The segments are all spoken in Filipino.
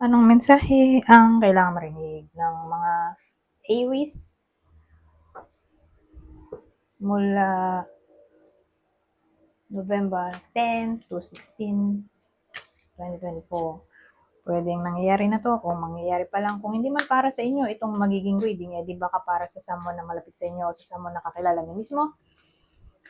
Anong mensahe ang kailangang marinig ng mga Aries mula November 10 to 16, 2024? Pwedeng nangyayari na to, kung mangyayari pa lang. Kung hindi man para sa inyo, itong magiging reading, di baka para sa someone na malapit sa inyo o sa someone na kakilala niyo mismo.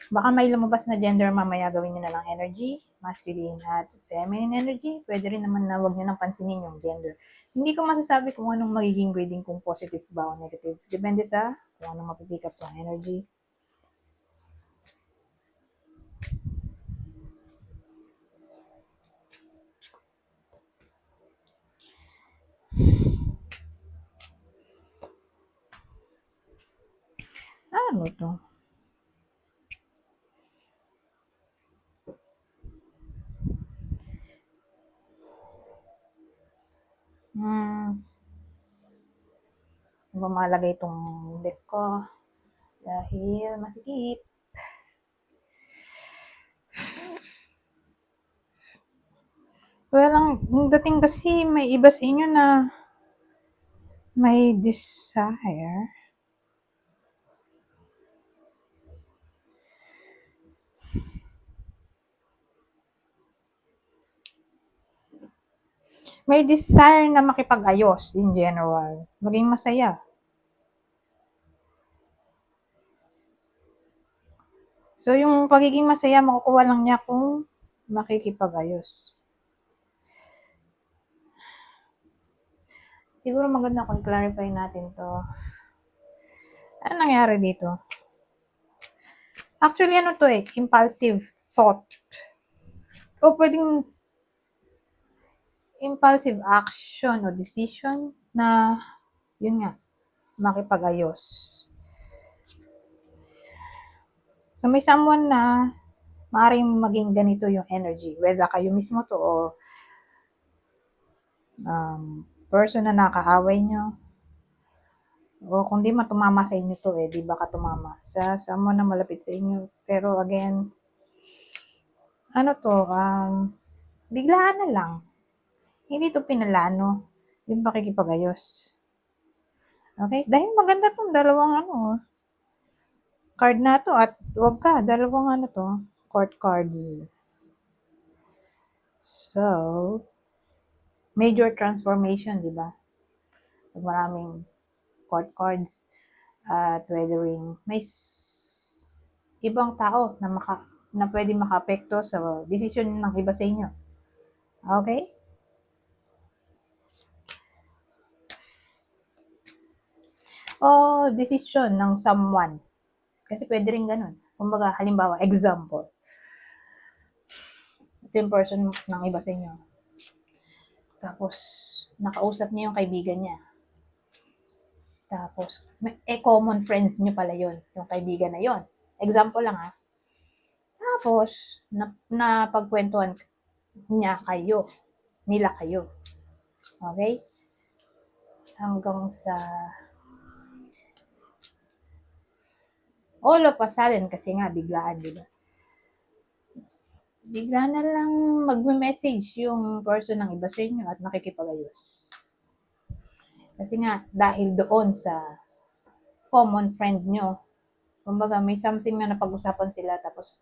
Baka may lumabas na gender mamaya, gawin nyo na lang energy, masculine at feminine energy. Pwede rin naman na wag nyo nang pansinin yung gender. Hindi ko masasabi kung anong magiging reading, kung positive ba o negative. Depende sa kung anong mapipick up ng energy. Ano to? Mamalagay itong deck ko dahil masikip. Well, ang dating kasi may iba sa inyo na may desire. May desire na makipag-ayos in general. Maging masaya. So, yung pagiging masaya, makukuha lang niya kung makikipag-ayos. Siguro maganda kung clarify natin to. Ano nangyari dito? Actually, ano to impulsive thought. O pwedeng impulsive action o decision na, yun nga, makipag-ayos. So, may someone na maaaring maging ganito yung energy. Whether kayo mismo to o person na nakaaway nyo. O kung di matumama sa inyo to di baka tumama sa someone na malapit sa inyo. Pero again, ano to, biglaan na lang. Hindi to pinalano yung pakikipag-ayos. Okay? Dahil maganda tong dalawang card na to, at wag ka, dalawang court cards. So, major transformation, di ba? Maraming court cards at weathering. May ibang tao na pwede maka-apekto sa desisyon ng iba sa inyo. Okay? O desisyon ng someone. Kasi pwede rin ganun. Kumbaga, halimbawa, example. Ito yung person ng iba sa inyo. Tapos, nakausap niya yung kaibigan niya. Tapos, common friends niyo pala yon, yung kaibigan na yon. Example lang Tapos, napagkwentuhan niya kayo. Nila kayo. Okay? Hanggang sa all of a sudden, kasi nga, biglaan, di ba? Bigla na lang magme-message yung person ng iba sa inyo at makikipag-ayos. Kasi nga, dahil doon sa common friend nyo, kumbaga may something na napag-usapan sila, tapos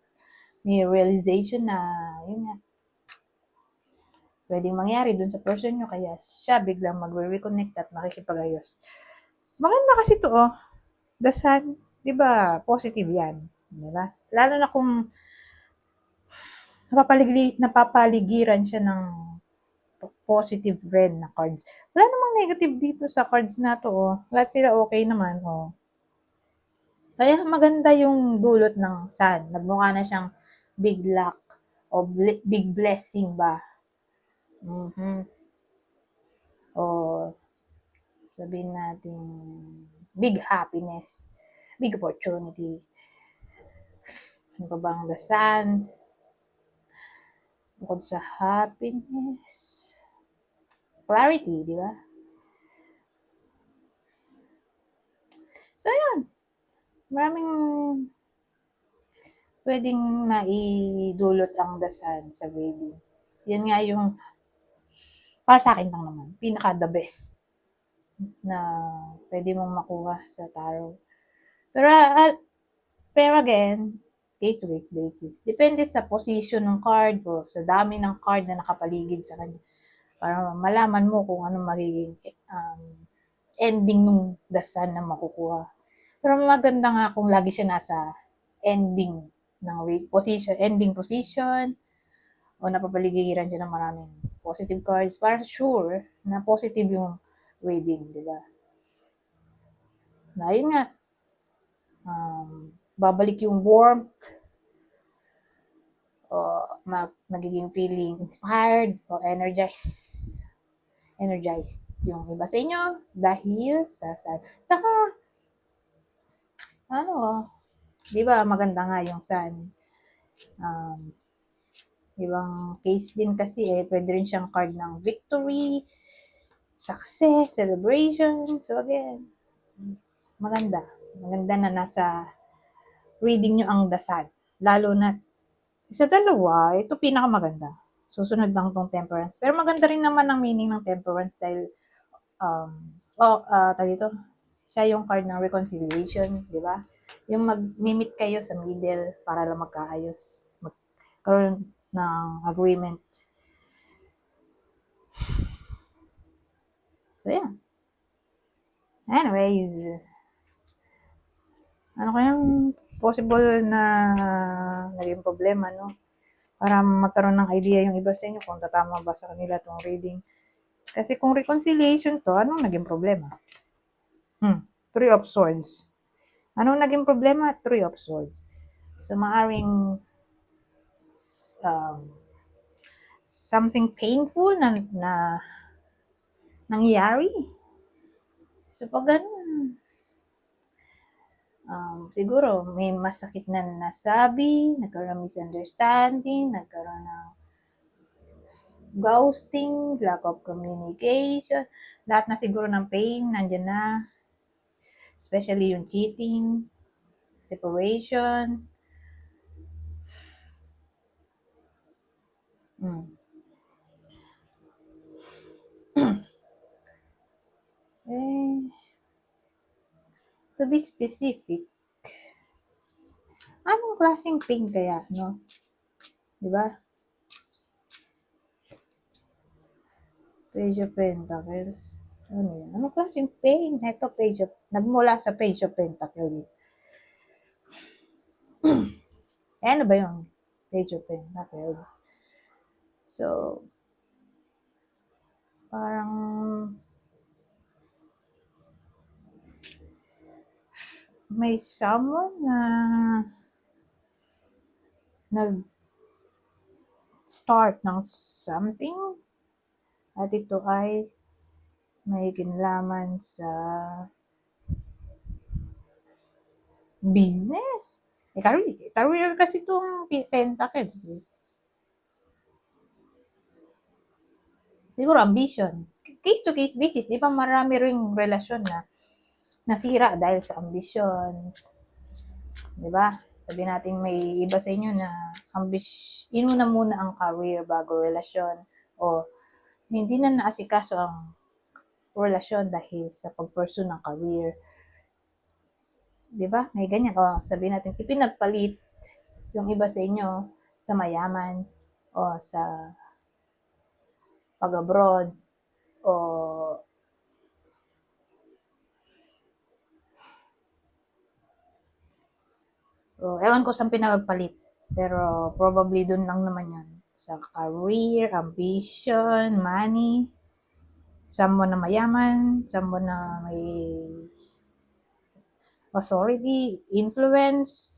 may realization na, yun nga, pwedeng mangyari dun sa person nyo, kaya siya biglang magre-reconnect at makikipag-ayos. Maganda kasi to, the sun, di ba, positive yan, di ba? Lalo na kung napapaligiran siya ng positive red na cards. Wala namang negative dito sa cards na to, Lahat sila okay naman, Kaya maganda yung dulot ng sun. Nagmukha na siyang big luck o big blessing ba. O sabihin natin big happiness, big opportunity. Ano pa bang the sun? Bukod sa happiness, clarity, di ba? So, yun. Maraming pwedeng maidulot ang the sun sa reading. Yan nga yung para sa akin lang naman, pinaka the best na pwede mong makuha sa tarot. Pero again, case to case basis. Depende sa position ng card o sa dami ng card na nakapaligid sa kanya para malaman mo kung ano magiging ending ng dasan na makukuha. Pero maganda nga kung lagi siya nasa ending ng ending position, o napapaligiran siya ng maraming positive cards para sure na positive yung reading, di ba? Na yun nga, babalik yung warmth, o magiging feeling inspired o energized yung iba sa inyo dahil saka di ba maganda nga yung sun. Ibang case din kasi pwede rin siyang card ng victory, success, celebration. So again, maganda na nasa reading nyo ang dasal. Lalo na sa dalawa, ito pinakamaganda. Susunod lang tong temperance. Pero maganda rin naman ang meaning ng temperance dahil dito, siya yung card ng reconciliation, di ba? Yung mag-meet kayo sa middle para lang magkaayos. Magkaroon ng agreement. So, yeah. Anyways, ano kayang possible na naging problema, no? Para magkaroon ng idea yung iba sa inyo kung tatama ba sa kanila itong reading. Kasi kung reconciliation to, anong naging problema? Three of Swords. Anong naging problema? Three of Swords. So, maaring something painful na nangyari. So, pag ganun, siguro may masakit na nasabi, nagkaroon ng misunderstanding, nagkaroon ng ghosting, lack of communication, lahat na siguro ng pain, nandyan na. Especially yung cheating, separation. To be specific, anong klaseng pain kaya, no? Diba? Page of Pentacles. Ano yan? Anong klaseng pain? Ito, nagmula sa Page of Pentacles. Ano ba yung Page of Pentacles? So, parang may someone na nag-start ng something at ito ay may kinalaman sa business. Career kasi itong Pentacles. Siguro ambition. Case to case basis, di ba marami ring relasyon na nasira dahil sa ambisyon. Di ba? Sabi natin may iba sa inyo na inuna muna ang career bago relasyon, o hindi na naasikaso ang relasyon dahil sa pag-pursue ng career. Di ba? May ganyan. O sabi natin ipinagpalit yung iba sa inyo sa mayaman o sa pag-abroad o ewan ko saan pinagpalit. Pero probably dun lang naman yan. Sa career, ambition, money, someone na mayaman, someone na may authority, influence,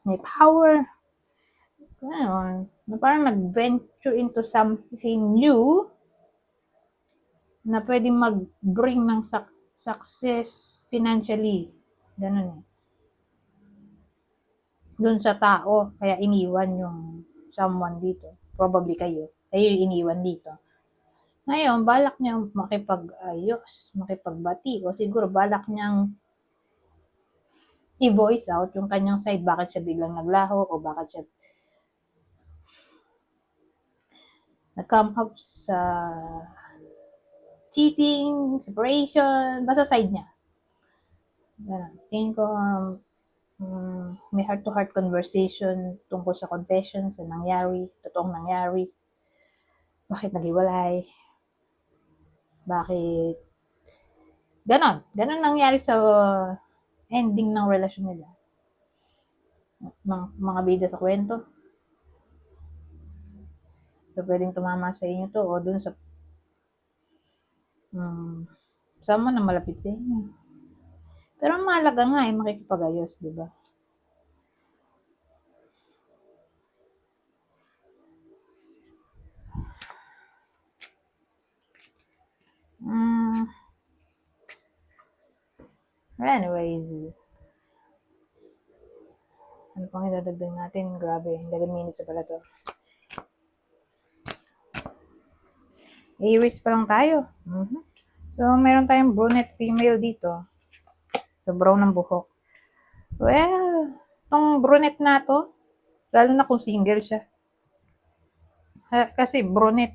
may power. Ganun. Na parang nag-venture into something new na pwedeng mag-bring ng success financially. Ganun. Doon sa tao, kaya iniwan yung someone dito. Probably kayo. Kayo yung iniwan dito. Ngayon, balak niyang makipag-ayos, makipagbati, o siguro balak niyang i-voice out yung kanyang side, bakit siya biglang naglaho, o bakit siya nag-come up sa cheating, separation, basta side niya. Ganun. Tingin ko, may heart-to-heart conversation tungkol sa confession, sa nangyari, totoong nangyari. Bakit naghiwalay? Bakit? Ganon nangyari sa ending ng relasyon nila. Mga bida sa kwento. So, pwedeng tumama sa inyo to o dun sa sama na malapit sa inyo. Pero ang mahalaga nga ay makikipag-ayos, di ba? Anyways, ano pang idadagdag natin? Grabe, 11 minutes na pala to. Aries pa lang tayo. So, meron tayong brunette female dito. So, brown ng buhok. Well, tong brunette na to, lalo na kung single siya. Kasi brunette,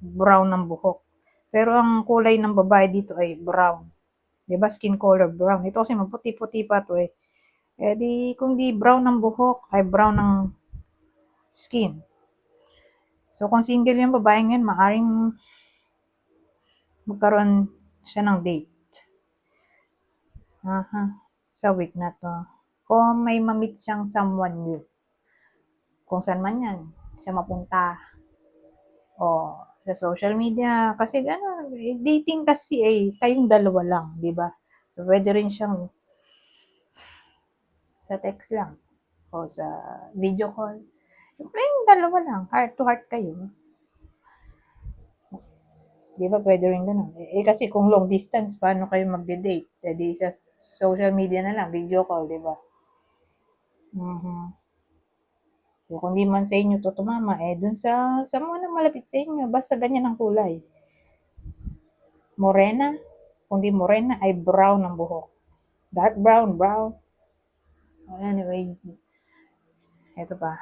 brown ng buhok. Pero ang kulay ng babae dito ay brown. Diba? Skin color brown. Ito kasi maputi-puti pa to eh. Eh di, kung di brown ng buhok, ay brown ng skin. So, kung single yung babae ngayon, maaring magkaroon siya ng date. Sa week na to. O may mamit siyang someone new. Kung saan man yan, siya mapunta. O sa social media. Kasi gano'n, dating kasi kayong dalawa lang, di ba? So, pwede rin siyang sa text lang. O sa video call. Yung dalawa lang, heart to heart kayo. Di ba pwede rin ganun? Kasi kung long distance, paano kayo magde-date? Di sa social media na lang, video call, di ba? So, kung di man sa inyo to tumama, dun sa mga na malapit sa inyo, basta ganyan ang kulay. Morena, kung di morena, ay brown ang buhok. Dark brown. Anyways, ito pa.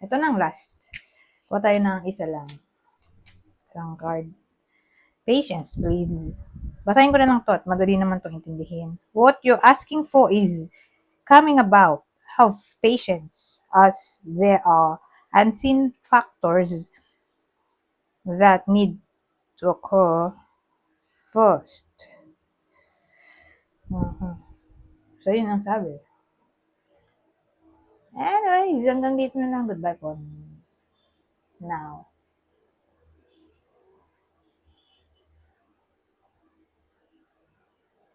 Ito na ang last. Kuha tayo ng isa lang. Isang card. Patience, please. Basahin ko na lang to at madali naman itong intindihin. What you're asking for is coming about. Have patience as there are unseen factors that need to occur first. So, yun ang sabi. Anyways, hanggang dito na lang. Goodbye for now.